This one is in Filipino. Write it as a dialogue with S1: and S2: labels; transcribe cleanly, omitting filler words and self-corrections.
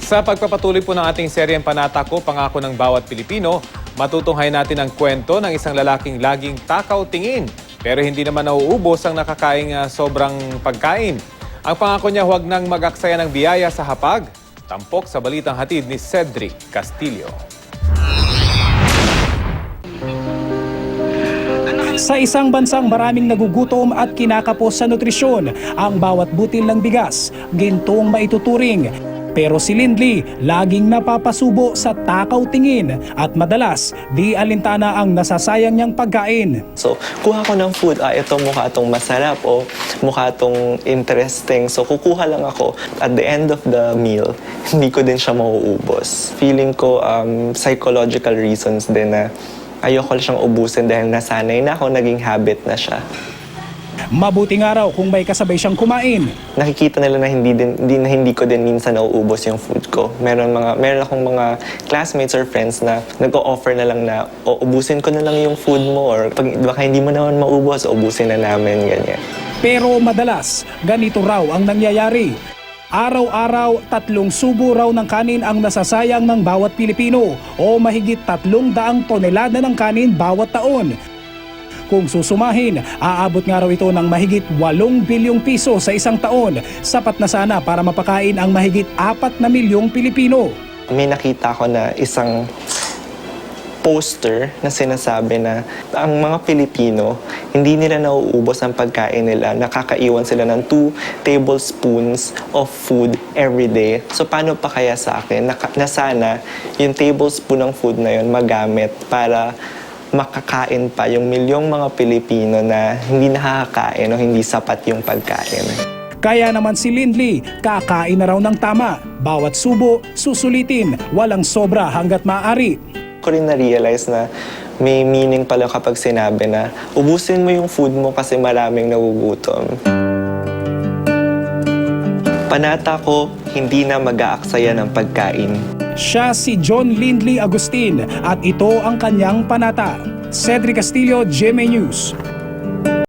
S1: Sa pagpapatuloy po ng ating seryeng Panata Ko, Pangako ng Bawat Pilipino, matutunghay natin ang kwento ng isang lalaking laging takaw tingin. Pero hindi naman nauubos ang nakakaing sobrang pagkain. Ang pangako niya, huwag nang mag-aksaya ng biyaya sa hapag. Tampok sa balitang hatid ni Cedric Castillo.
S2: Sa isang bansang maraming nagugutom at kinakapos sa nutrisyon, ang bawat butil ng bigas, gintong maituturing. Pero si Lindley laging napapasubo sa takaw tingin at madalas di alintana ang nasasayang niyang pagkain.
S3: So, kuha ko ng food, ito mukha itong masarap o mukha itong interesting. So, kukuha lang ako. At the end of the meal, hindi ko din siya mauubos. Feeling ko psychological reasons din na ayoko siyang ubusin dahil nasanay na ako, naging habit na siya.
S2: Mabuting araw kung may kasabay siyang kumain.
S3: Nakikita nila na hindi ko din minsan nauubos yung food ko. Meron akong mga classmates or friends na nag-o-offer na lang na ubusin ko na lang yung food mo or baka hindi mo naman maubos, ubusin na namin, ganyan.
S2: Pero madalas, ganito raw ang nangyayari. Araw-araw, 3 subo raw ng kanin ang nasasayang ng bawat Pilipino o mahigit 300 tonelada ng kanin bawat taon. Kung susumahin, aabot nga raw ito ng mahigit 8 bilyong piso sa isang taon. Sapat na sana para mapakain ang mahigit 4 na milyong Pilipino.
S3: May nakita ko na isang poster na sinasabi na ang mga Pilipino, hindi nila nauubos ang pagkain nila. Nakakaiwan sila ng 2 tablespoons of food every day. So paano pa kaya sa akin na sana yung tablespoon ng food na yun magamit para makakain pa yung milyong mga Pilipino na hindi nakakakain o hindi sapat yung pagkain.
S2: Kaya naman si Lindley, kakain na raw ng tama. Bawat subo, susulitin, walang sobra hanggat maaari.
S3: Ko rin na-realize na may meaning pala kapag sinabi na ubusin mo yung food mo kasi maraming nagugutom. Panata ko, hindi na mag-aaksaya ng pagkain.
S2: Siya si John Lindley Agustin at ito ang kanyang panata. Cedric Castillo, GMA News.